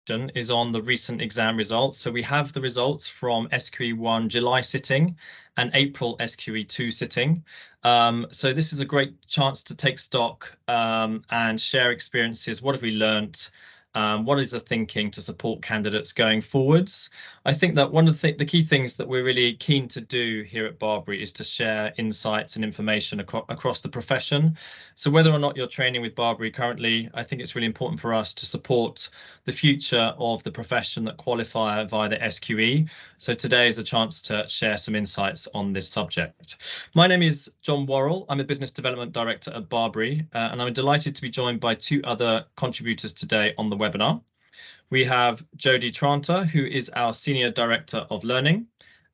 is on the recent exam results. So we have the results from SQE1 July sitting and April SQE2 sitting. So this is a great chance to take stock and share experiences. What have we learnt? What is the thinking to support candidates going forwards? I think that one of the key things that we're really keen to do here at BARBRI is to share insights and information across the profession. So whether or not you're training with BARBRI currently, I think it's really important for us to support the future of the profession that qualify via the SQE. So today is a chance to share some insights on this subject. My name is Jon Worrell. I'm a Business Development Director at BARBRI, and I'm delighted to be joined by two other contributors today on the webinar. We have Jody Tranter, who is our Senior Director of Learning,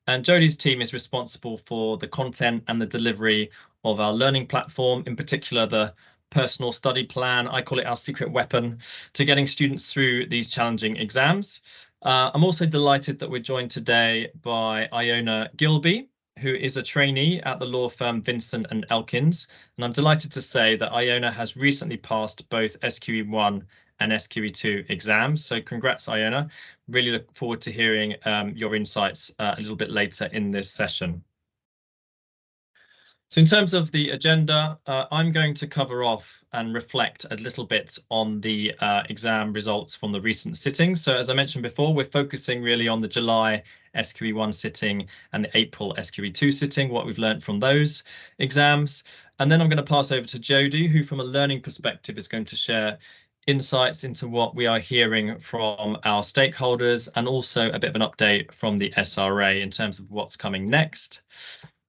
and Jody's team is responsible for the content and the delivery of our learning platform, in particular the personal study plan. I call it our secret weapon to getting students through these challenging exams. I'm also delighted that we're joined today by Iona Gilby, who is a trainee at the law firm Vinson Elkins. And I'm delighted to say that Iona has recently passed both SQE1 and SQE2 exams. So congrats, Iona. Really look forward to hearing your insights a little bit later in this session. So in terms of the agenda, I'm going to cover off and reflect a little bit on the exam results from the recent sittings. So as I mentioned before, we're focusing really on the July SQE1 sitting and the April SQE2 sitting, what we've learned from those exams. And then I'm going to pass over to Jody, who from a learning perspective is going to share insights into what we are hearing from our stakeholders and also a bit of an update from the SRA in terms of what's coming next.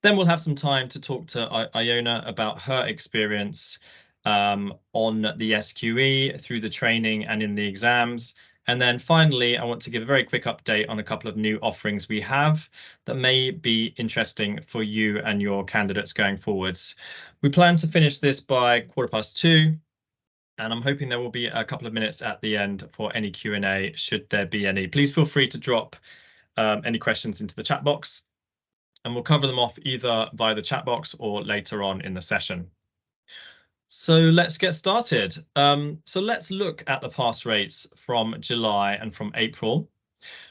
Then we'll have some time to talk to Iona about her experience on the SQE through the training and in the exams. And then finally, I want to give a very quick update on a couple of new offerings we have that may be interesting for you and your candidates going forwards. We plan to finish this by 2:15, and I'm hoping there will be a couple of minutes at the end for any Q&A, should there be any. Please feel free to drop any questions into the chat box, and we'll cover them off either via the chat box or later on in the session. So let's get started. So let's look at the pass rates from July and from April.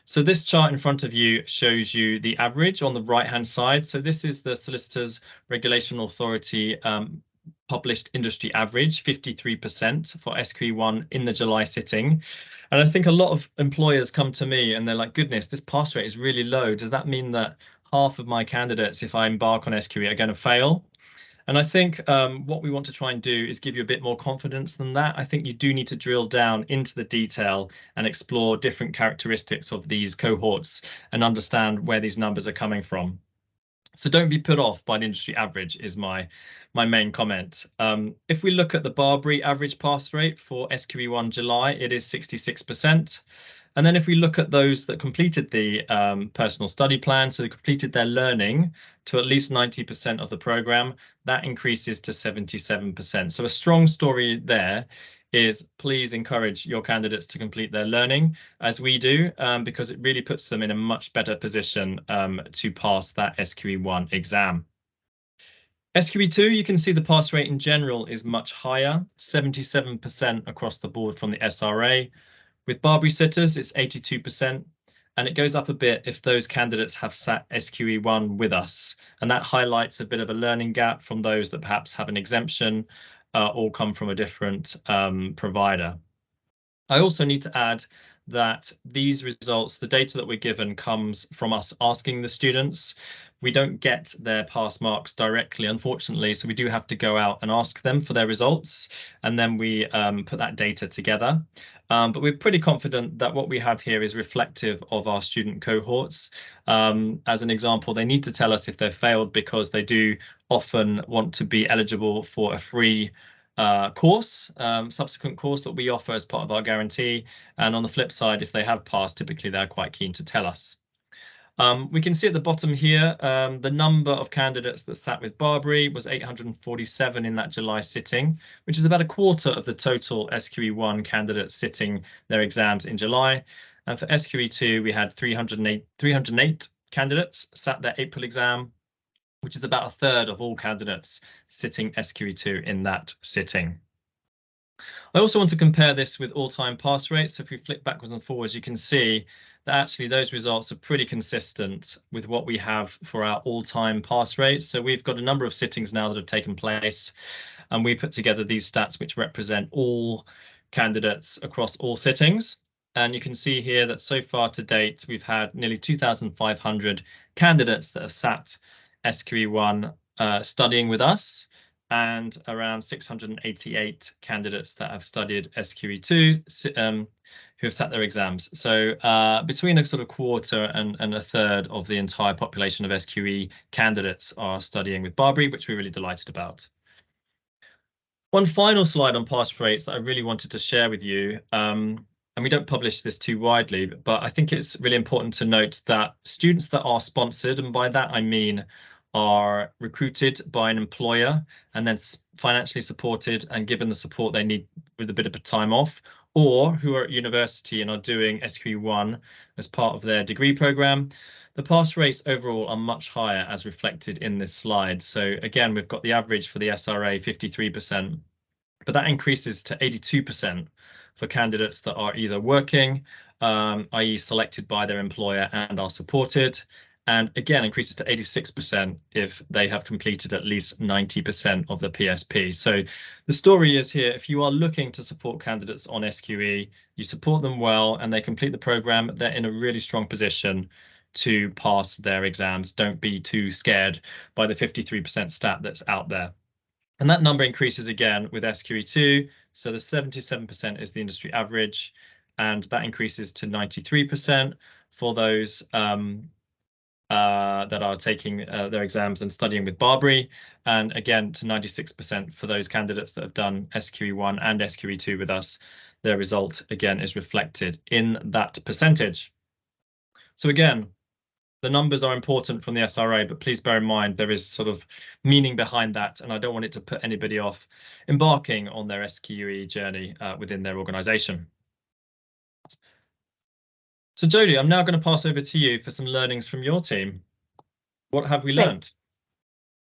So this chart in front of you shows you the average on the right-hand side. So this is the Solicitors Regulation Authority published industry average, 53% for SQE1 in the July sitting. And I think a lot of employers come to me and they're like, goodness, this pass rate is really low. Does that mean that half of my candidates, if I embark on SQE, are going to fail? And I think what we want to try and do is give you a bit more confidence than that. I think you do need to drill down into the detail and explore different characteristics of these cohorts and understand where these numbers are coming from. So don't be put off by the industry average is my main comment. If we look at the BARBRI average pass rate for SQE1 July, it is 66%. And then if we look at those that completed the personal study plan, so they completed their learning to at least 90% of the program, that increases to 77%. So a strong story there is please encourage your candidates to complete their learning as we do, because it really puts them in a much better position to pass that SQE1 exam. SQE2, you can see the pass rate in general is much higher, 77% across the board from the SRA. With BARBRI sitters, it's 82%, and it goes up a bit if those candidates have sat SQE1 with us. And that highlights a bit of a learning gap from those that perhaps have an exemption or come from a different provider. I also need to add that these results, the data that we're given, comes from us asking the students. We don't get their pass marks directly, unfortunately, so we do have to go out and ask them for their results, and then we put that data together. But we're pretty confident that what we have here is reflective of our student cohorts. As an example, they need to tell us if they've failed because they do often want to be eligible for a free subsequent course that we offer as part of our guarantee. And on the flip side, if they have passed, typically they're quite keen to tell us. We can see at the bottom here, the number of candidates that sat with BARBRI was 847 in that July sitting, which is about a quarter of the total SQE1 candidates sitting their exams in July. And for SQE2, we had 308 candidates sat their April exam, which is about a third of all candidates sitting SQE2 in that sitting. I also want to compare this with all-time pass rates. So if we flick backwards and forwards, you can see that actually those results are pretty consistent with what we have for our all-time pass rates. So we've got a number of sittings now that have taken place, and we put together these stats which represent all candidates across all sittings. And you can see here that so far to date, we've had nearly 2,500 candidates that have sat SQE1 studying with us, and around 688 candidates that have studied SQE2 who have sat their exams. So between a sort of quarter and a third of the entire population of SQE candidates are studying with BARBRI, which we're really delighted about. One final slide on pass rates that I really wanted to share with you, and we don't publish this too widely, but I think it's really important to note that students that are sponsored, and by that I mean are recruited by an employer and then financially supported and given the support they need with a bit of a time off, or who are at university and are doing SQE1 as part of their degree program, the pass rates overall are much higher as reflected in this slide. So again, we've got the average for the SRA 53%, but that increases to 82% for candidates that are either working, i.e. selected by their employer and are supported, and again increases to 86% if they have completed at least 90% of the PSP. So the story is here, if you are looking to support candidates on SQE, you support them well and they complete the program, they're in a really strong position to pass their exams. Don't be too scared by the 53% stat that's out there. And that number increases again with SQE2. So the 77% is the industry average, and that increases to 93% for those that are taking their exams and studying with BARBRI, and again to 96% for those candidates that have done SQE1 and SQE2 with us. Their result again is reflected in that percentage. So again, the numbers are important from the SRA, but please bear in mind there is sort of meaning behind that, and I don't want it to put anybody off embarking on their SQE journey within their organisation. So Jody, I'm now going to pass over to you for some learnings from your team. What have we learned?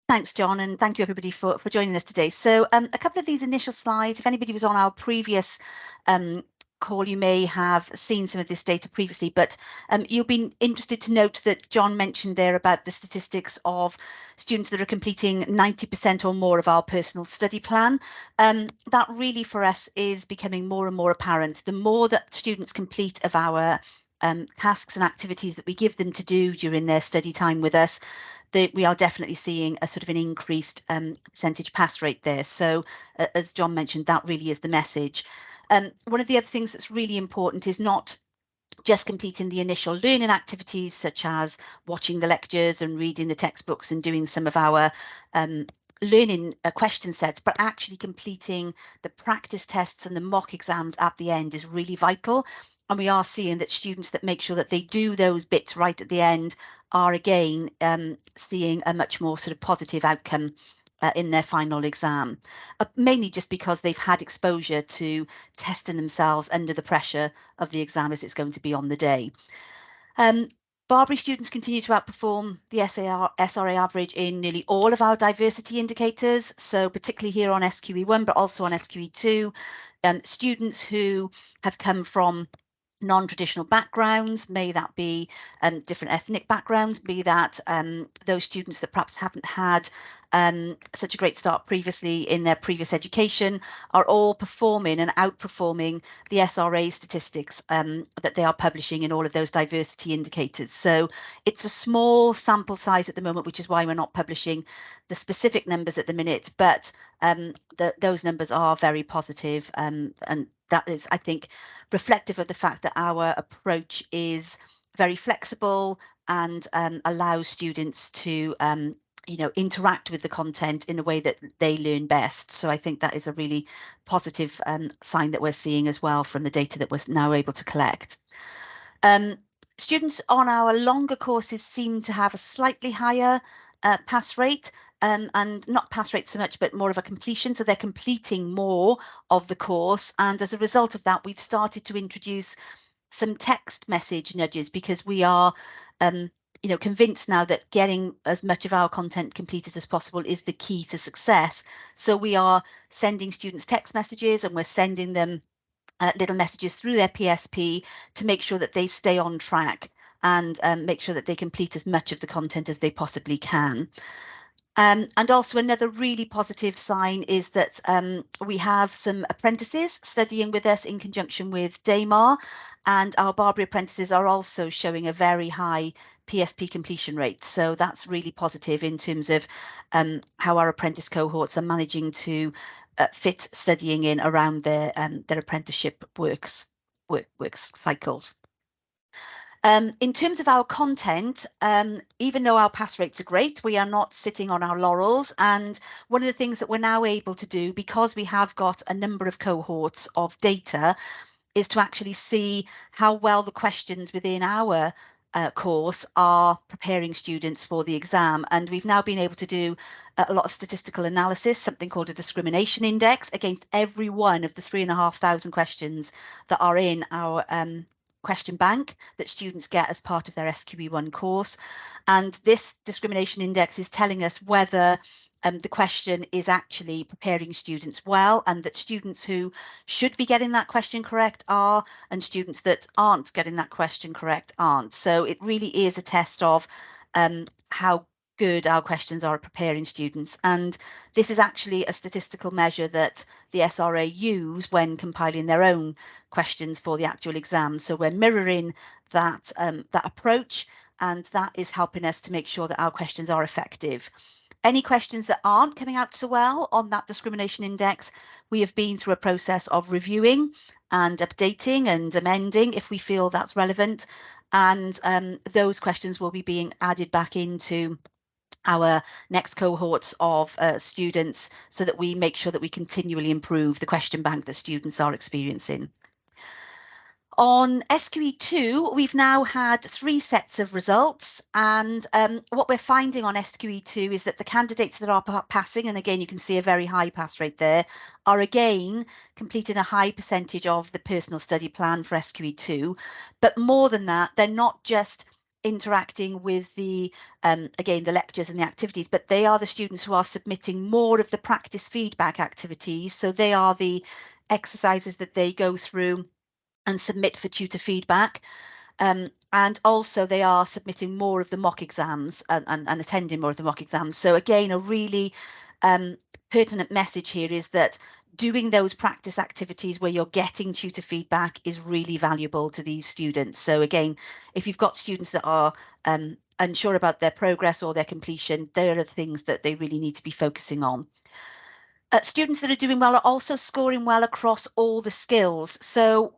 Thanks, John, and thank you everybody for joining us today. So a couple of these initial slides, if anybody was on our previous call, you may have seen some of this data previously, but you'll be interested to note that John mentioned there about the statistics of students that are completing 90% or more of our personal study plan. That really for us is becoming more and more apparent. The more that students complete of our tasks and activities that we give them to do during their study time with us, we are definitely seeing a sort of an increased percentage pass rate there. So as John mentioned, that really is the message. One of the other things that's really important is not just completing the initial learning activities, such as watching the lectures and reading the textbooks and doing some of our learning question sets, but actually completing the practice tests and the mock exams at the end is really vital. And we are seeing that students that make sure that they do those bits right at the end are again seeing a much more sort of positive outcome in their final exam, mainly just because they've had exposure to testing themselves under the pressure of the exam as it's going to be on the day. BARBRI students continue to outperform the SRA average in nearly all of our diversity indicators, so particularly here on SQE1, but also on SQE2. Students who have come from non-traditional backgrounds, may that be different ethnic backgrounds, be that those students that perhaps haven't had such a great start previously in their previous education, are all performing and outperforming the SRA statistics that they are publishing in all of those diversity indicators. So it's a small sample size at the moment, which is why we're not publishing the specific numbers at the minute, but those numbers are very positive, and that is, I think, reflective of the fact that our approach is very flexible and allows students to interact with the content in a way that they learn best. So I think that is a really positive sign that we're seeing as well from the data that we're now able to collect. Students on our longer courses seem to have a slightly higher pass rate, and not pass rate so much, but more of a completion. So they're completing more of the course. And as a result of that, we've started to introduce some text message nudges, because we are convinced now that getting as much of our content completed as possible is the key to success. So we are sending students text messages, and we're sending them little messages through their PSP to make sure that they stay on track and make sure that they complete as much of the content as they possibly can. And also another really positive sign is that we have some apprentices studying with us in conjunction with DAMAR, and our BARBRI apprentices are also showing a very high PSP completion rate. So that's really positive in terms of how our apprentice cohorts are managing to fit studying in around their apprenticeship work cycles. In terms of our content, even though our pass rates are great, we are not sitting on our laurels. And one of the things that we're now able to do, because we have got a number of cohorts of data, is to actually see how well the questions within our course are preparing students for the exam. And we've now been able to do a lot of statistical analysis, something called a discrimination index, against every one of the 3,500 questions that are in our question bank that students get as part of their SQE1 course. And this discrimination index is telling us whether the question is actually preparing students well, and that students who should be getting that question correct are, and students that aren't getting that question correct aren't. So it really is a test of how good our questions are at preparing students. And this is actually a statistical measure that the SRA use when compiling their own questions for the actual exam. So we're mirroring that, that approach, and that is helping us to make sure that our questions are effective. Any questions that aren't coming out so well on that discrimination index, we have been through a process of reviewing and updating and amending if we feel that's relevant. And those questions will be being added back into our next cohorts of students, so that we make sure that we continually improve the question bank that students are experiencing. On SQE2, we've now had 3 sets of results, and what we're finding on SQE2 is that the candidates that are passing, and again you can see a very high pass rate there, are again completing a high percentage of the personal study plan for SQE2. But more than that, they're not just interacting with the again the lectures and the activities, but they are the students who are submitting more of the practice feedback activities. So they are the exercises that they go through and submit for tutor feedback, and also they are submitting more of the mock exams and attending more of the mock exams. So again, a really pertinent message here is that doing those practice activities where you're getting tutor feedback is really valuable to these students. So again, if you've got students that are unsure about their progress or their completion, they are the things that they really need to be focusing on. Students that are doing well are also scoring well across all the skills. So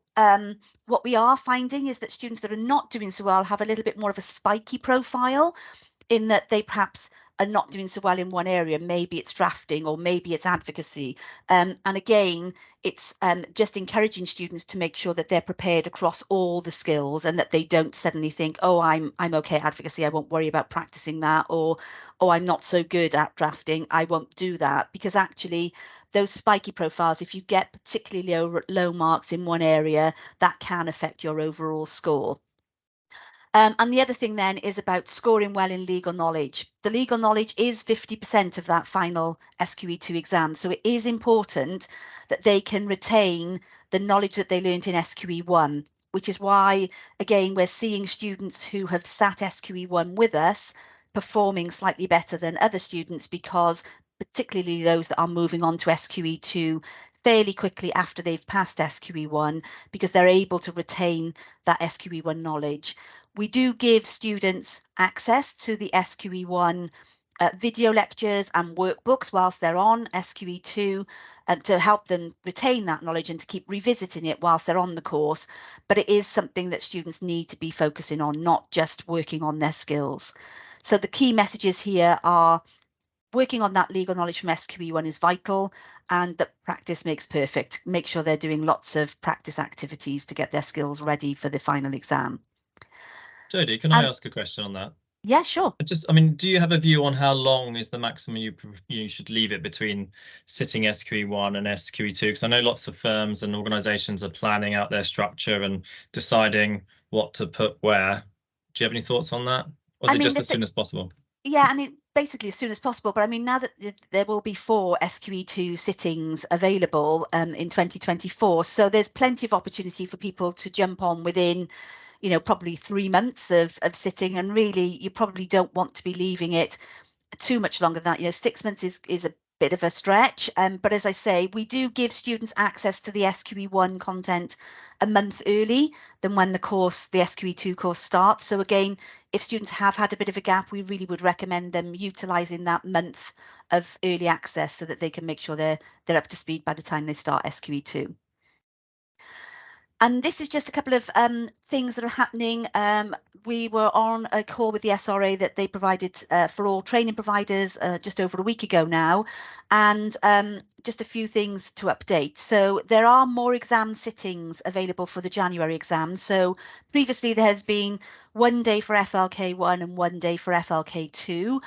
what we are finding is that students that are not doing so well have a little bit more of a spiky profile, in that they perhaps are not doing so well in one area. Maybe it's drafting, or maybe it's advocacy. And again, it's just encouraging students to make sure that they're prepared across all the skills, and that they don't suddenly think, oh, I'm okay at advocacy, I won't worry about practicing that, or oh, I'm not so good at drafting, I won't do that. Because actually those spiky profiles, if you get particularly low marks in one area, that can affect your overall score. And the other thing then is about scoring well in legal knowledge. The legal knowledge is 50% of that final SQE2 exam. So it is important that they can retain the knowledge that they learned in SQE1, which is why, again, we're seeing students who have sat SQE1 with us performing slightly better than other students, because particularly those that are moving on to SQE2 fairly quickly after they've passed SQE1, because they're able to retain that SQE1 knowledge. We do give students access to the SQE1 video lectures and workbooks whilst they're on SQE2 to help them retain that knowledge and to keep revisiting it whilst they're on the course. But it is something that students need to be focusing on, not just working on their skills. So the key messages here are working on that legal knowledge from SQE1 is vital, and that practice makes perfect. Make sure they're doing lots of practice activities to get their skills ready for the final exam. Jody, can I ask a question on that? Yeah, sure. I mean, do you have a view on how long is the maximum you should leave it between sitting SQE1 and SQE2? Because I know lots of firms and organisations are planning out their structure and deciding what to put where. Do you have any thoughts on that? Or is it just as soon as possible? Yeah, I mean, basically as soon as possible. But I mean, now that there will be 4 SQE2 sittings available in 2024, so there's plenty of opportunity for people to jump on within, you know, probably 3 months of sitting. And really, you probably don't want to be leaving it too much longer than that. You know, 6 months is a bit of a stretch. But as I say, we do give students access to the SQE1 content a month early than when the SQE2 course starts. So again, if students have had a bit of a gap, we really would recommend them utilising that month of early access so that they can make sure they're up to speed by the time they start SQE2. And this is just a couple of things that are happening. We were on a call with the SRA that they provided for all training providers just over a week ago now, and just a few things to update. So there are more exam sittings available for the January exams. So previously there has been 1 day for FLK1 and 1 day for FLK2.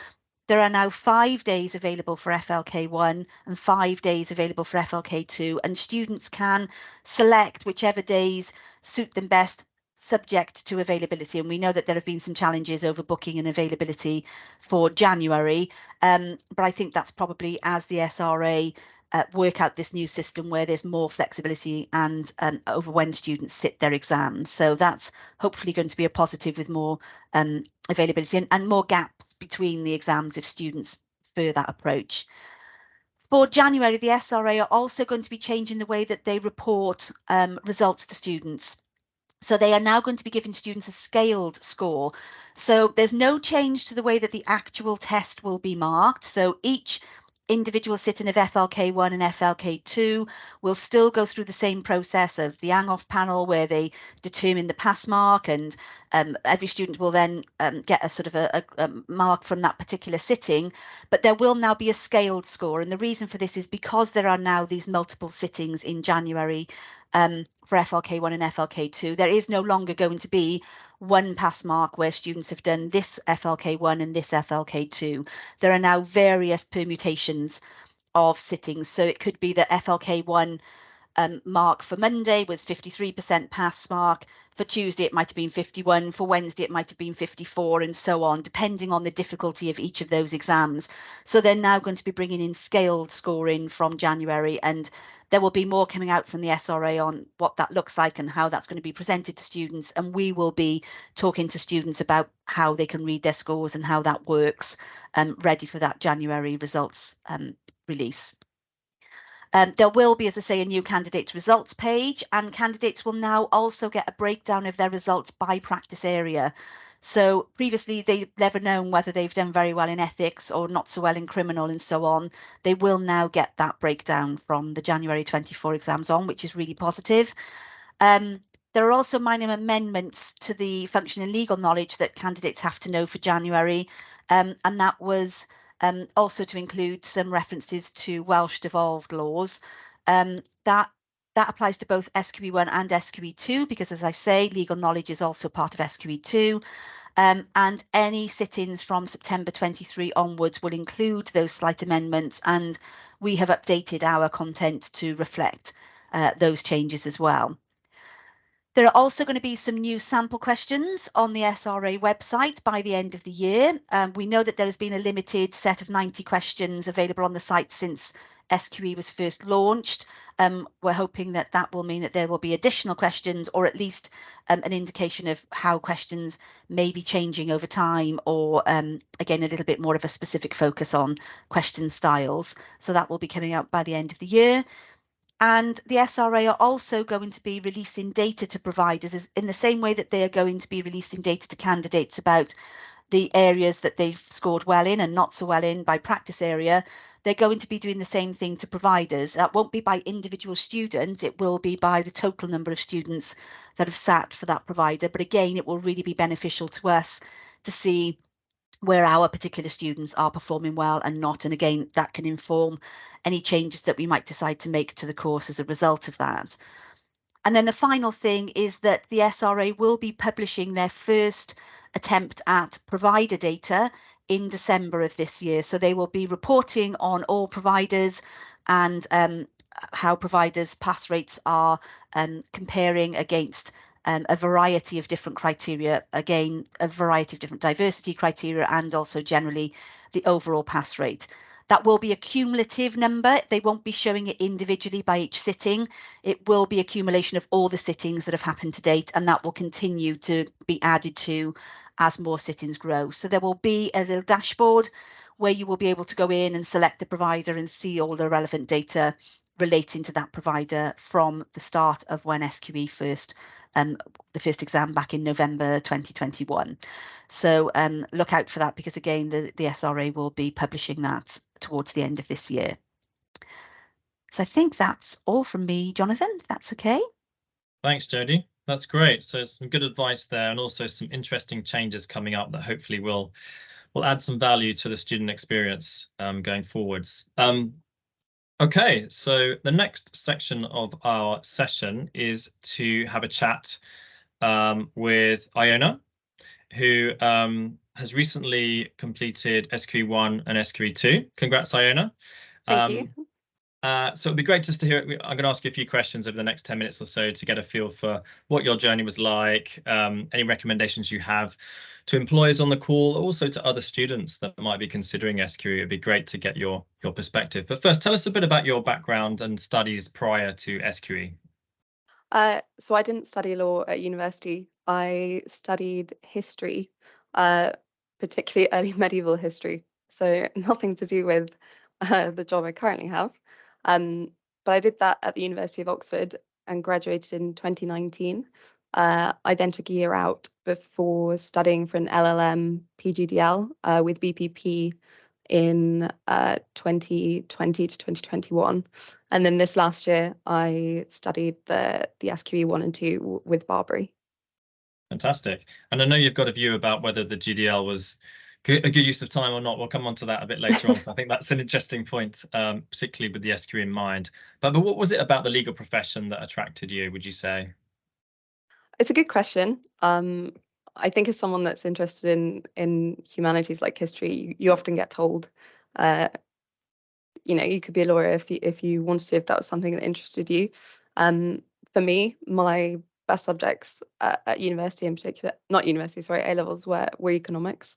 There are now 5 days available for FLK1 and 5 days available for FLK2, and students can select whichever days suit them best, subject to availability. And we know that there have been some challenges over booking and availability for January, but I think that's probably as the SRA work out this new system where there's more flexibility and over when students sit their exams. So that's hopefully going to be a positive with more availability and more gaps between the exams if students prefer that approach. For January, the SRA are also going to be changing the way that they report results to students. So they are now going to be giving students a scaled score. So there's no change to the way that the actual test will be marked. So each individual sitting of FLK1 and FLK2 will still go through the same process of the hang-off panel where they determine the pass mark, and every student will then get a sort of a mark from that particular sitting. But there will now be a scaled score, and the reason for this is because there are now these multiple sittings in January for FLK1 and FLK2. There is no longer going to be one pass mark where students have done this FLK1 and this FLK2. There are now various permutations of sittings. So it could be that FLK1 mark for Monday was 53% pass mark. For Tuesday, it might have been 51. For Wednesday, it might have been 54, and so on, depending on the difficulty of each of those exams. So they're now going to be bringing in scaled scoring from January, and there will be more coming out from the SRA on what that looks like and how that's going to be presented to students. And we will be talking to students about how they can read their scores and how that works, ready for that January results release. There will be, as I say, a new candidates results page, and candidates will now also get a breakdown of their results by practice area. So previously they've never known whether they've done very well in ethics or not so well in criminal and so on. They will now get that breakdown from the January 24 exams on, which is really positive. There are also minor amendments to the function and legal knowledge that candidates have to know for January, and that was also to include some references to Welsh devolved laws. That applies to both SQE1 and SQE2, because, as I say, legal knowledge is also part of SQE2. And any sit-ins from September 23 onwards will include those slight amendments, and we have updated our content to reflect those changes as well. There are also going to be some new sample questions on the SRA website by the end of the year. We know that there has been a limited set of 90 questions available on the site since SQE was first launched. We're hoping that that will mean that there will be additional questions, or at least an indication of how questions may be changing over time, or again, a little bit more of a specific focus on question styles. So that will be coming out by the end of the year. And the SRA are also going to be releasing data to providers in the same way that they are going to be releasing data to candidates about the areas that they've scored well in and not so well in by practice area. They're going to be doing the same thing to providers. That won't be by individual student, it will be by the total number of students that have sat for that provider. But again, it will really be beneficial to us to see where our particular students are performing well and not. And again, that can inform any changes that we might decide to make to the course as a result of that. And then the final thing is that the SRA will be publishing their first attempt at provider data in December of this year. So they will be reporting on all providers and how providers' pass rates are comparing against a variety of different criteria, again, a variety of different diversity criteria, and also generally the overall pass rate. That will be a cumulative number. They won't be showing it individually by each sitting. It will be accumulation of all the sittings that have happened to date, and that will continue to be added to as more sittings grow. So there will be a little dashboard where you will be able to go in and select the provider and see all the relevant data relating to that provider from the start of when SQE first, the first exam back in November 2021. So look out for that, because again, the SRA will be publishing that towards the end of this year. So I think that's all from me, Jonathan, if that's okay. Thanks, Jody. That's great. So some good advice there, and also some interesting changes coming up that hopefully will add some value to the student experience going forwards. Okay, so the next section of our session is to have a chat with Iona, who has recently completed SQE1 and SQE2. Congrats, Iona. Thank you. So it'd be great just to hear. I'm going to ask you a few questions over the next 10 minutes or so to get a feel for what your journey was like, any recommendations you have to employers on the call, also to other students that might be considering SQE. It'd be great to get your perspective. But first, tell us a bit about your background and studies prior to SQE. So I didn't study law at university. I studied history, particularly early medieval history. So nothing to do with the job I currently have. But I did that at the University of Oxford and graduated in 2019. I then took a year out before studying for an LLM PGDL with BPP in 2020 to 2021. And then this last year, I studied the SQE1 and 2 with BARBRI. Fantastic. And I know you've got a view about whether the GDL was a good use of time or not. We'll come on to that a bit later on, because I think that's an interesting point, particularly with the SQE in mind. But what was it about the legal profession that attracted you, would you say? It's a good question. I think as someone that's interested in humanities like history, you often get told, you could be a lawyer if you wanted to, if that was something that interested you. For me, my best subjects at university in particular, not university, sorry, A-levels were economics.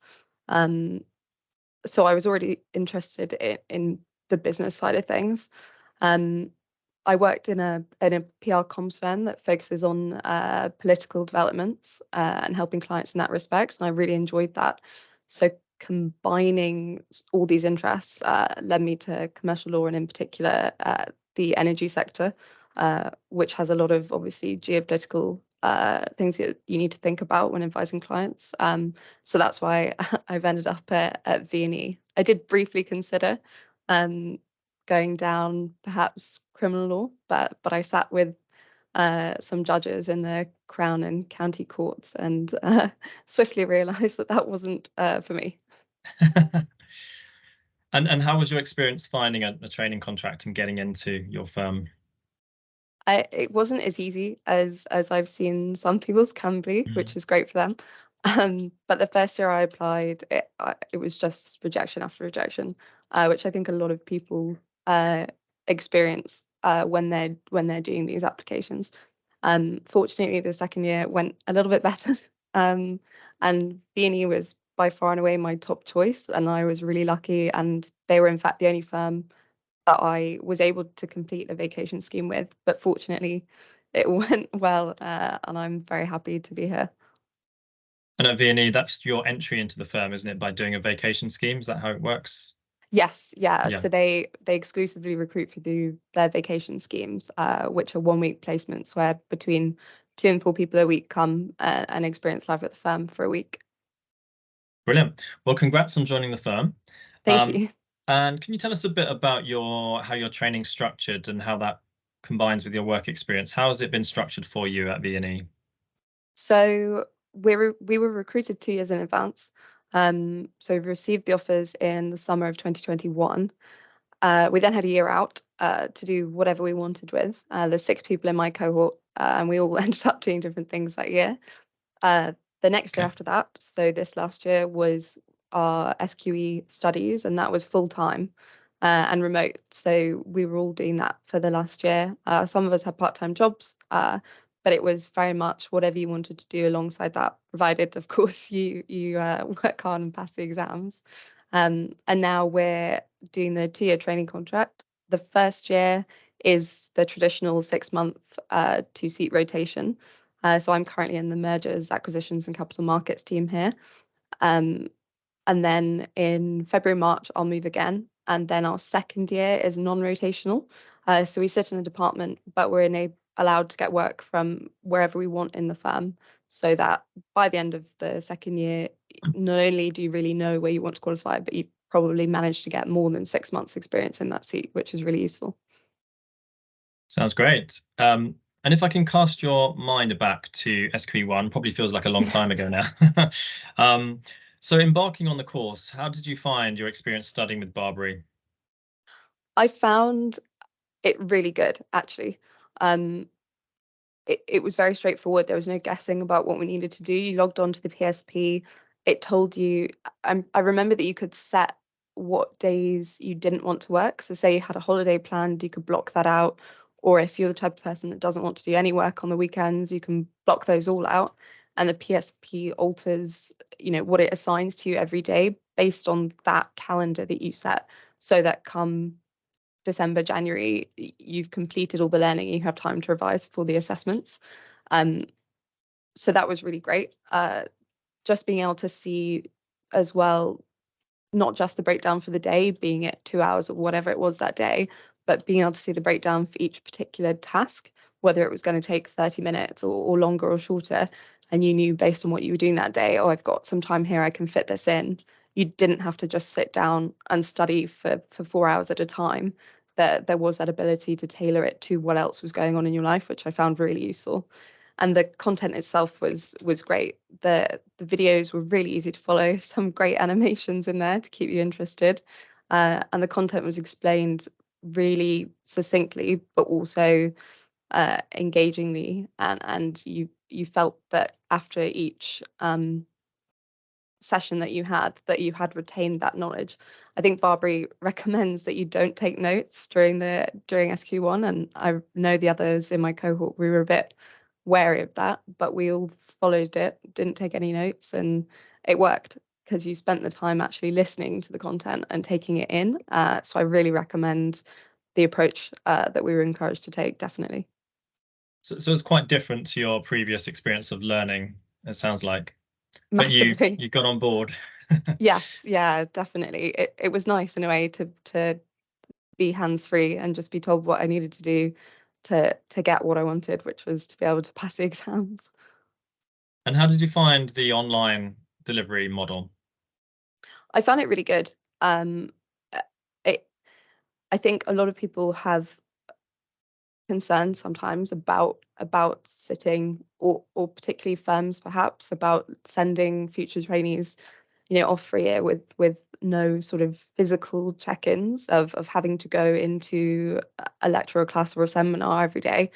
So I was already interested in the business side of things. I worked in a PR comms firm that focuses on political developments and helping clients in that respect, and I really enjoyed that. So combining all these interests led me to commercial law, and in particular the energy sector, which has a lot of obviously geopolitical things that you need to think about when advising clients. So that's why I've ended up at V&E. I did briefly consider going down perhaps criminal law, but I sat with some judges in the Crown and County courts and swiftly realised that wasn't for me. And how was your experience finding a training contract and getting into your firm? It wasn't as easy as I've seen some people's can be, which is great for them. But the first year I applied, it was just rejection after rejection, which I think a lot of people experience when they're doing these applications. Fortunately, the second year went a little bit better, and V&E was by far and away my top choice, and I was really lucky. And they were in fact the only firm that I was able to complete a vacation scheme with. But fortunately, it went well, and I'm very happy to be here. And at V&E, that's your entry into the firm, isn't it? By doing a vacation scheme, is that how it works? Yes, yeah. So they exclusively recruit through their vacation schemes, which are 1 week placements where between 2 and 4 people a week come and experience life at the firm for a week. Brilliant. Well, congrats on joining the firm. Thank you. And can you tell us a bit about how your training's structured and how that combines with your work experience? How has it been structured for you at V&E? So we were recruited 2 years in advance. So we received the offers in the summer of 2021. We then had a year out to do whatever we wanted with. There's 6 people in my cohort, and we all ended up doing different things that year. The next year after that, so this last year, was our SQE studies, and that was full time and remote. So we were all doing that for the last year. Some of us had part-time jobs, but it was very much whatever you wanted to do alongside that, provided, of course, you work hard and pass the exams. And now we're doing the 2-year training contract. The first year is the traditional 6-month 2-seat rotation. So I'm currently in the mergers, acquisitions and capital markets team here. And then in February, March, I'll move again. And then our second year is non-rotational. So we sit in a department, but we're allowed to get work from wherever we want in the firm, so that by the end of the second year, not only do you really know where you want to qualify, but you've probably managed to get more than 6 months experience in that seat, which is really useful. Sounds great. And if I can cast your mind back to SQE1, probably feels like a long time ago now. So embarking on the course, how did you find your experience studying with BARBRI? I found it really good, actually. It was very straightforward. There was no guessing about what we needed to do. You logged on to the PSP. It told you, I remember that you could set what days you didn't want to work. So say you had a holiday planned, you could block that out. Or if you're the type of person that doesn't want to do any work on the weekends, you can block those all out. And the PSP alters, what it assigns to you every day based on that calendar that you set. So that come December, January, you've completed all the learning, you have time to revise for the assessments. So that was really great. Just being able to see as well, not just the breakdown for the day, being it 2 hours or whatever it was that day, but being able to see the breakdown for each particular task, whether it was going to take 30 minutes or longer or shorter. And you knew based on what you were doing that day, oh, I've got some time here, I can fit this in. You didn't have to just sit down and study for 4 hours at a time. There was that ability to tailor it to what else was going on in your life, which I found really useful. And the content itself was great. The videos were really easy to follow, some great animations in there to keep you interested. And the content was explained really succinctly, but also engagingly. And you felt that after each session that you had retained that knowledge. I think BARBRI recommends that you don't take notes during SQ1, and I know the others in my cohort, we were a bit wary of that, but we all followed it, didn't take any notes, and it worked because you spent the time actually listening to the content and taking it in. So I really recommend the approach that we were encouraged to take, definitely. So it's quite different to your previous experience of learning, it sounds like. Massively. But you got on board. Yes, yeah, definitely. It was nice in a way to be hands-free and just be told what I needed to do to get what I wanted, which was to be able to pass the exams. And how did you find the online delivery model? I found it really good. I think a lot of people have concerns sometimes about sitting, or particularly firms perhaps, about sending future trainees off for a year with no sort of physical check-ins of having to go into a lecture or class or a seminar every day.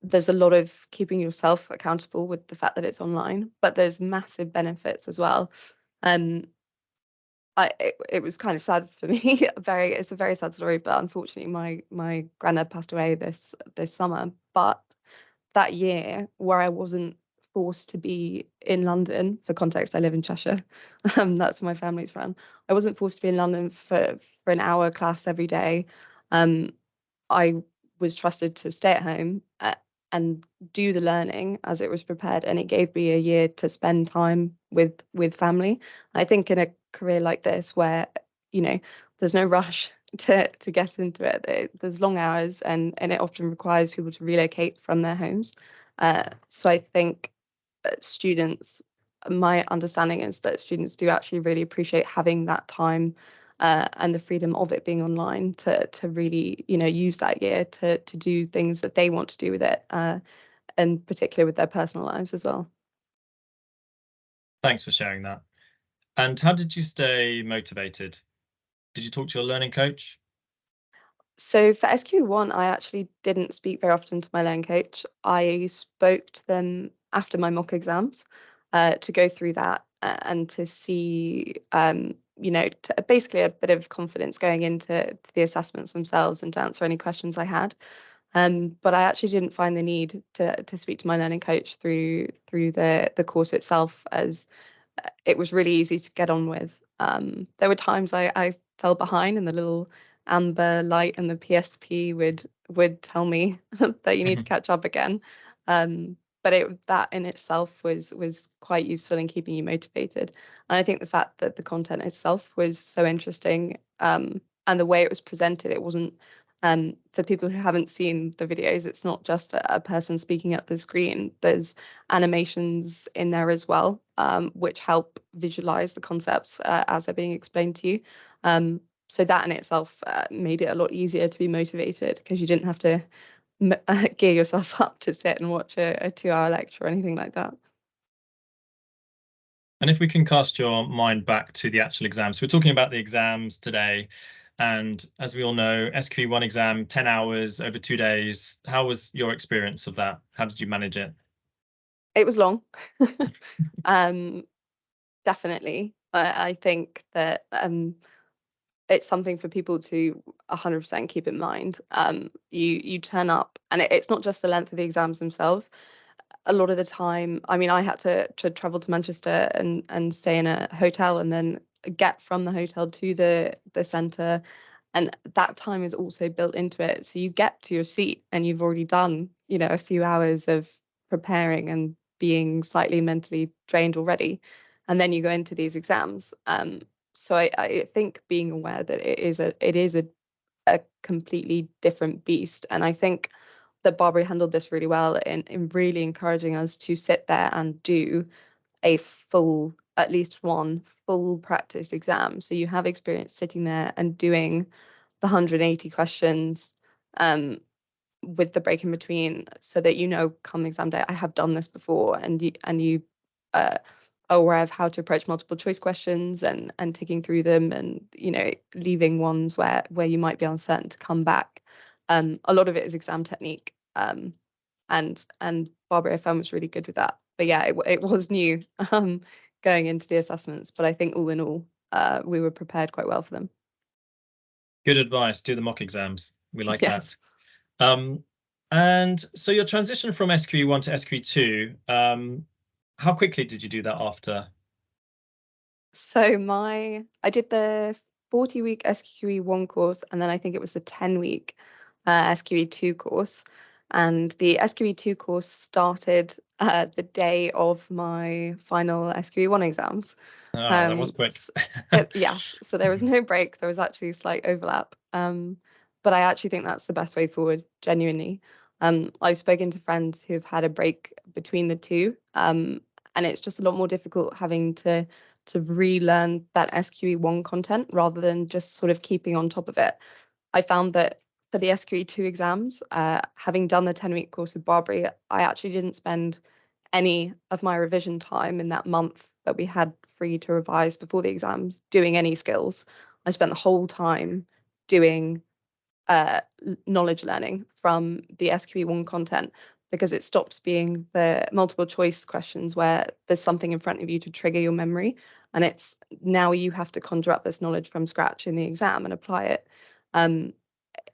There's a lot of keeping yourself accountable with the fact that it's online, but there's massive benefits as well. It was kind of sad for me. It's a very sad story, but unfortunately my granddad passed away this summer. But that year, where I wasn't forced to be in London, for context, I live in Cheshire. That's where my family's from. I wasn't forced to be in London for an hour class every day. I was trusted to stay at home and do the learning as it was prepared, and it gave me a year to spend time with family. I think in a career like this, where there's no rush to get into it, there's long hours, and it often requires people to relocate from their homes. So I think students, my understanding is that students do actually really appreciate having that time and the freedom of it being online to really use that year to do things that they want to do with it, and particularly with their personal lives as well. Thanks for sharing that. And how did you stay motivated? Did you talk to your learning coach? So for SQE1, I actually didn't speak very often to my learning coach. I spoke to them after my mock exams to go through that and to see, basically a bit of confidence going into the assessments themselves and to answer any questions I had. But I actually didn't find the need to speak to my learning coach through the course itself, as it was really easy to get on with. There were times I fell behind, and the little amber light and the PSP would tell me that you need to catch up again. But that in itself was quite useful in keeping you motivated. And I think the fact that the content itself was so interesting, and the way it was presented, it wasn't, for people who haven't seen the videos, it's not just a person speaking at the screen. There's animations in there as well, which help visualize the concepts as they're being explained to you. So that in itself made it a lot easier to be motivated, because you didn't have to gear yourself up to sit and watch a 2-hour lecture or anything like that. And if we can cast your mind back to the actual exams, we're talking about the exams today. And as we all know, SQE1 exam, 10 hours over 2 days. How was your experience of that? How did you manage it? It was long. Definitely. I think that it's something for people to 100% keep in mind. You turn up, and it's not just the length of the exams themselves. A lot of the time, I mean, I had to travel to Manchester and stay in a hotel, and then get from the hotel to the centre, and that time is also built into it. So you get to your seat and you've already done, a few hours of preparing and being slightly mentally drained already, and then you go into these exams. So I think being aware that it is a completely different beast, and I think that BARBRI handled this really well in really encouraging us to sit there and do at least one full practice exam. So you have experience sitting there and doing the 180 questions, with the break in between, so that come exam day, I have done this before, and you are aware of how to approach multiple choice questions, and ticking through them, and leaving ones where you might be uncertain to come back. A lot of it is exam technique, and BARBRI I found was really good with that. But yeah, it was new going into the assessments, but I think all in all, we were prepared quite well for them. Good advice. Do the mock exams. We like Yes. that. And so your transition from SQE1 to SQE2, how quickly did you do that after? So I did the 40-week SQE1 course, and then I think it was the 10-week SQE2 course. And the SQE2 course started the day of my final SQE1 exams. That was quick. Yes, so there was no break. There was actually a slight overlap. But I actually think that's the best way forward, genuinely. I've spoken to friends who've had a break between the two, and it's just a lot more difficult having to relearn that SQE1 content rather than just sort of keeping on top of it. I found that for the SQE2 exams, having done the 10-week course with BARBRI, I actually didn't spend any of my revision time in that month that we had free to revise before the exams doing any skills. I spent the whole time doing knowledge learning from the SQE1 content, because it stops being the multiple choice questions where there's something in front of you to trigger your memory, and it's now you have to conjure up this knowledge from scratch in the exam and apply it.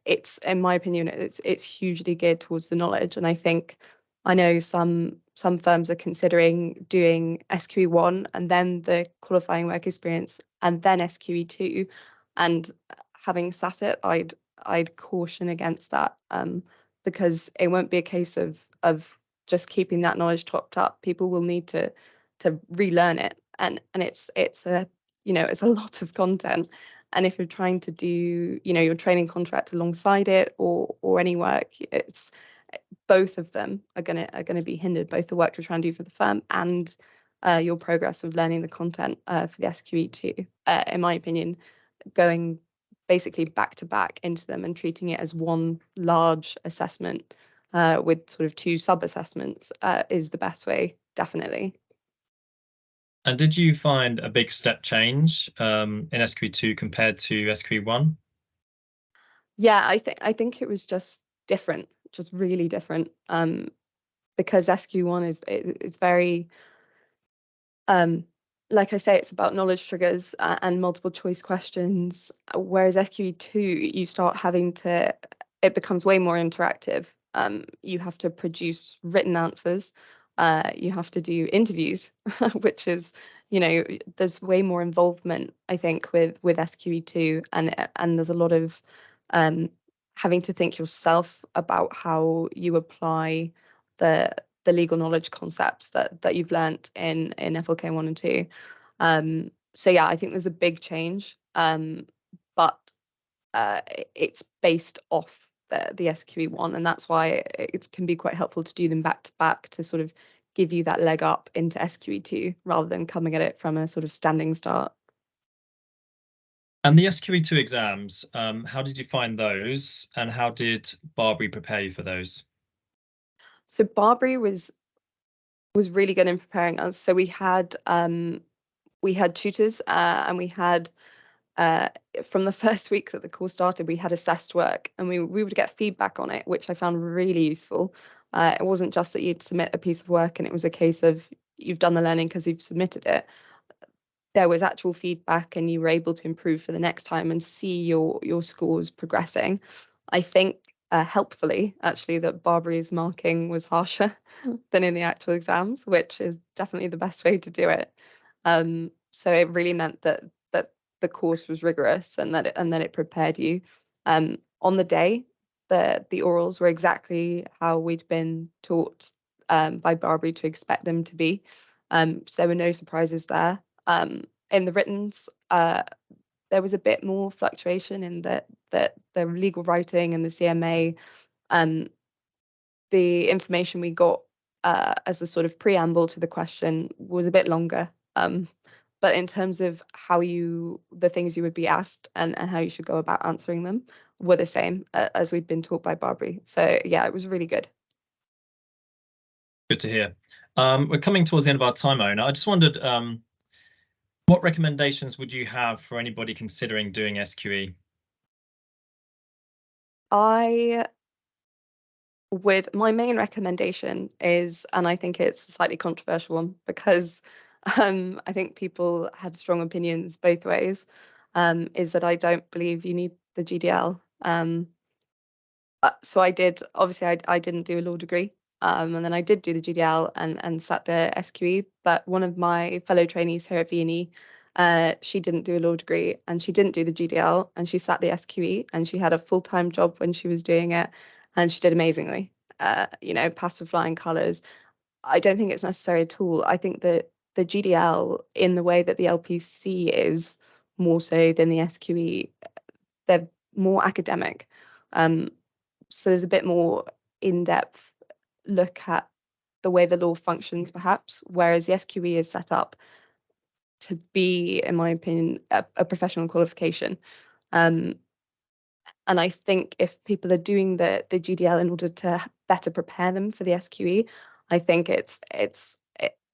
It's, in my opinion, it's hugely geared towards the knowledge, and I know some firms are considering doing SQE1 and then the qualifying work experience and then SQE2, and having sat it, I'd caution against that, because it won't be a case of just keeping that knowledge topped up. People will need to relearn it, and it's a it's a lot of content. And if you're trying to do your training contract alongside it, or any work, it's both of them are gonna be hindered, both the work you're trying to do for the firm and your progress of learning the content for the SQE2. In my opinion, going basically back to back into them and treating it as one large assessment with sort of 2 sub-assessments is the best way, definitely. And did you find a big step change in SQE2 compared to SQE1? Yeah, I think it was just different, just really different, because SQE1 is very, like I say, it's about knowledge triggers and multiple choice questions, whereas SQE2, you start having to, it becomes way more interactive. You have to produce written answers. You have to do interviews, which is, there's way more involvement, I think, with SQE2, and there's a lot of having to think yourself about how you apply the legal knowledge concepts that you've learnt in FLK1 and 2. So yeah, I think there's a big change, but it's based off the SQE1, and that's why it can be quite helpful to do them back to back to sort of give you that leg up into SQE2 rather than coming at it from a sort of standing start. And the SQE2 exams, how did you find those, and how did BARBRI prepare you for those? So BARBRI was really good in preparing us. So we had tutors, and we had from the first week that the course started, we had assessed work, and we would get feedback on it, which I found really useful. It wasn't just that you'd submit a piece of work and it was a case of you've done the learning because you've submitted it. There was actual feedback, and you were able to improve for the next time and see your scores progressing. I think helpfully, actually, that BARBRI's marking was harsher than in the actual exams, which is definitely the best way to do it. So it really meant that the course was rigorous and that it prepared you. On the day, the orals were exactly how we'd been taught by BARBRI to expect them to be. So there were no surprises there. In the writtens, there was a bit more fluctuation in the legal writing and the CMA. The information we got as a sort of preamble to the question was a bit longer. But in terms of the things you would be asked and how you should go about answering them were the same as we'd been taught by BARBRI. So yeah, it was really good. Good to hear. We're coming towards the end of our time, Iona. I just wondered, what recommendations would you have for anybody considering doing SQE? My main recommendation is, and I think it's a slightly controversial one because I think people have strong opinions both ways, is that I don't believe you need the GDL. So I didn't do a law degree, and then I did do the GDL and sat the SQE, but one of my fellow trainees here at VNE, she didn't do a law degree and she didn't do the GDL, and she sat the SQE, and she had a full-time job when she was doing it, and she did amazingly. Passed with flying colours. I don't think it's necessary at all. I think that the GDL, in the way that the LPC is more so than the SQE, they're more academic. So there's a bit more in-depth look at the way the law functions, perhaps, whereas the SQE is set up to be, in my opinion, a professional qualification. And I think if people are doing the GDL in order to better prepare them for the SQE, I think it's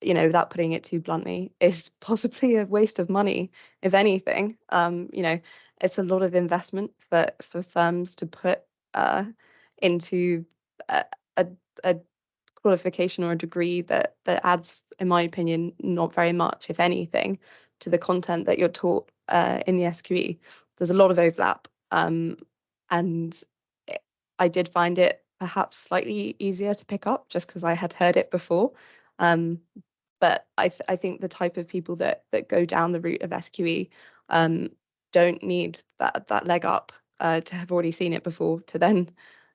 without putting it too bluntly, is possibly a waste of money, if anything. It's a lot of investment for firms to put into a qualification or a degree that adds, in my opinion, not very much, if anything, to the content that you're taught in the SQE. There's a lot of overlap, and I did find it perhaps slightly easier to pick up just because I had heard it before. But I think the type of people that go down the route of SQE don't need that leg up to have already seen it before to then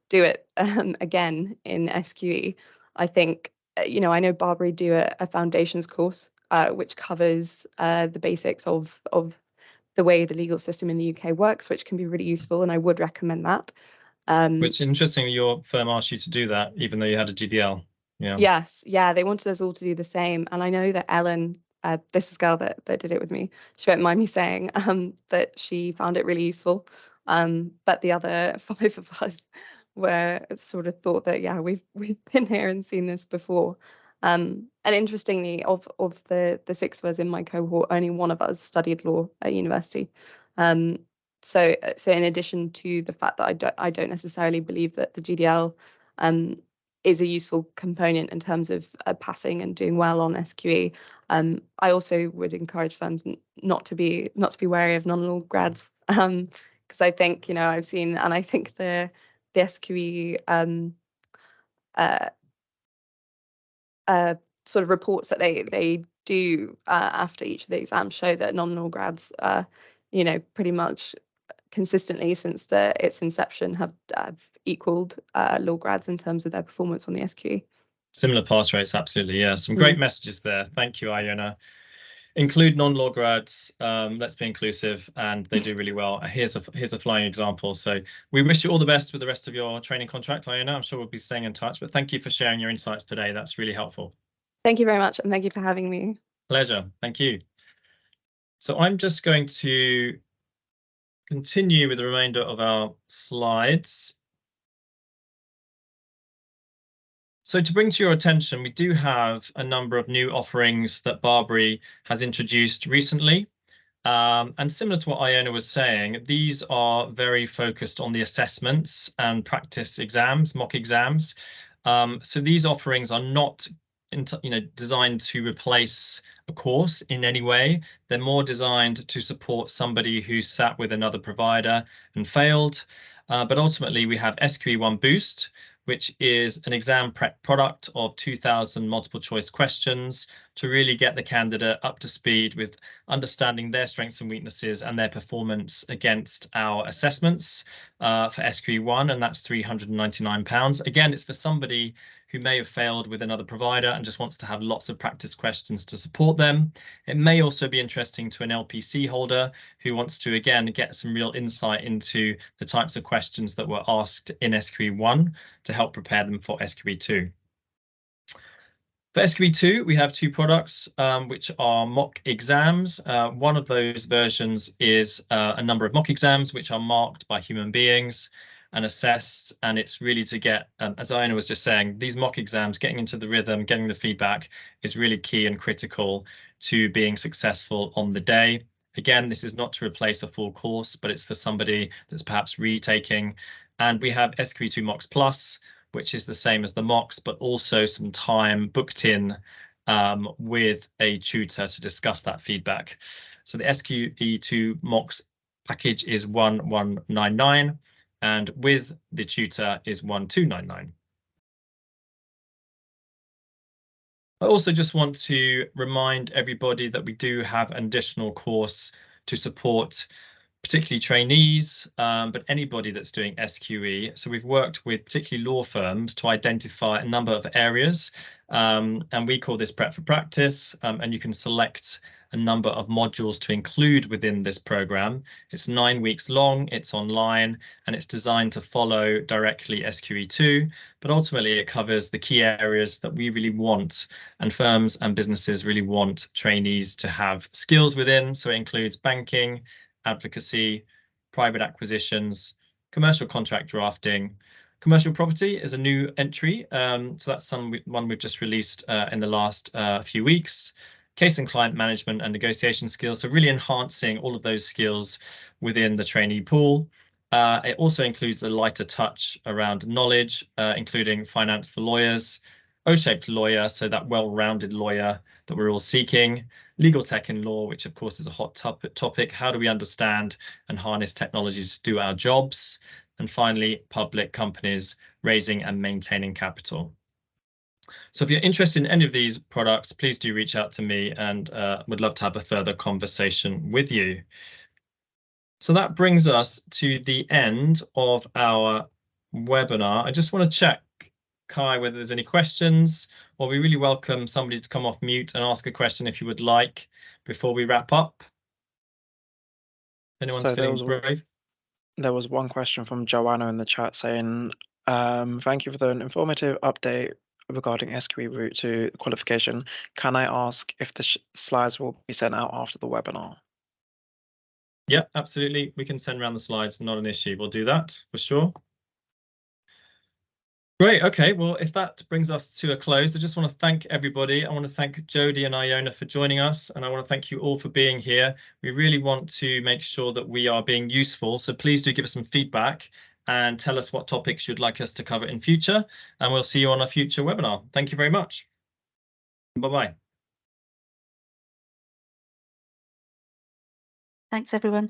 do it again in SQE. I think, I know BARBRI do a foundations course which covers the basics of the way the legal system in the UK works, which can be really useful, and I would recommend that. Which, interestingly, your firm asked you to do that, even though you had a GDL. Yeah. Yes, yeah, they wanted us all to do the same, and I know that Ellen, this is girl that did it with me, she won't mind me saying that she found it really useful, but the other 5 of us were sort of thought that, yeah, we've been here and seen this before. And interestingly, of the 6 of us in my cohort, only one of us studied law at university. So in addition to the fact that I don't necessarily believe that the GDL is a useful component in terms of passing and doing well on SQE, I also would encourage firms not to be wary of non-law grads, because I think, I've seen, and I think the SQE sort of reports that they do after each of the exams show that non-law grads, you know, pretty much consistently since its inception have equalled law grads in terms of their performance on the SQE. Similar pass rates, absolutely. Yeah, some great messages there. Thank you, Iona. Include non-law grads. Let's be inclusive, and they do really well. Here's a flying example. So we wish you all the best with the rest of your training contract, Iona. I'm sure we'll be staying in touch. But thank you for sharing your insights today. That's really helpful. Thank you very much, and thank you for having me. Pleasure. Thank you. So I'm just going to continue with the remainder of our slides. So to bring to your attention, we do have a number of new offerings that BARBRI has introduced recently. And similar to what Iona was saying, these are very focused on the assessments and practice exams, mock exams. So these offerings are not designed to replace a course in any way. They're more designed to support somebody who sat with another provider and failed. But ultimately, we have SQE1 Boost, which is an exam prep product of 2,000 multiple choice questions to really get the candidate up to speed with understanding their strengths and weaknesses and their performance against our assessments for SQE1, and that's £399. Again, it's for somebody who may have failed with another provider and just wants to have lots of practice questions to support them. It may also be interesting to an LPC holder who wants to, again, get some real insight into the types of questions that were asked in SQE1 to help prepare them for SQE2. For SQE2, we have two products, which are mock exams. One of those versions is a number of mock exams, which are marked by human beings and assessed. And it's really to get, as Iona was just saying, these mock exams, getting into the rhythm, getting the feedback is really key and critical to being successful on the day. Again, this is not to replace a full course, but it's for somebody that's perhaps retaking. And we have SQE2 Mocks Plus, which is the same as the mocks, but also some time booked in with a tutor to discuss that feedback. So the SQE2 mocks package is 1199, and with the tutor is 1299. I also just want to remind everybody that we do have an additional course to support particularly trainees, but anybody that's doing SQE. So we've worked with particularly law firms to identify a number of areas, and we call this Prep for Practice, and you can select a number of modules to include within this program. It's 9 weeks long, it's online, and it's designed to follow directly SQE2, but ultimately it covers the key areas that we really want and firms and businesses really want trainees to have skills within. So it includes banking, advocacy, private acquisitions, commercial contract drafting. Commercial property is a new entry, so that's one we've just released in the last few weeks. Case and client management and negotiation skills, so really enhancing all of those skills within the trainee pool. It also includes a lighter touch around knowledge, including finance for lawyers, O-shaped lawyer, so that well-rounded lawyer that we're all seeking, legal tech in law, which of course is a hot topic. How do we understand and harness technologies to do our jobs? And finally, public companies, raising and maintaining capital. So if you're interested in any of these products, please do reach out to me, and would love to have a further conversation with you. So that brings us to the end of our webinar. I just want to check, Kai, whether there's any questions, or we really welcome somebody to come off mute and ask a question if you would like before we wrap up. Anyone's feeling brave? There was one question from Joanna in the chat saying, thank you for the informative update regarding SQE route to qualification. Can I ask if the slides will be sent out after the webinar? Yeah, absolutely. We can send around the slides, not an issue. We'll do that for sure. Great. Okay, well, if that brings us to a close, I just want to thank everybody. I want to thank Jody and Iona for joining us, and I want to thank you all for being here. We really want to make sure that we are being useful, so please do give us some feedback and tell us what topics you'd like us to cover in future, and we'll see you on a future webinar. Thank you very much. Bye-bye. Thanks, everyone.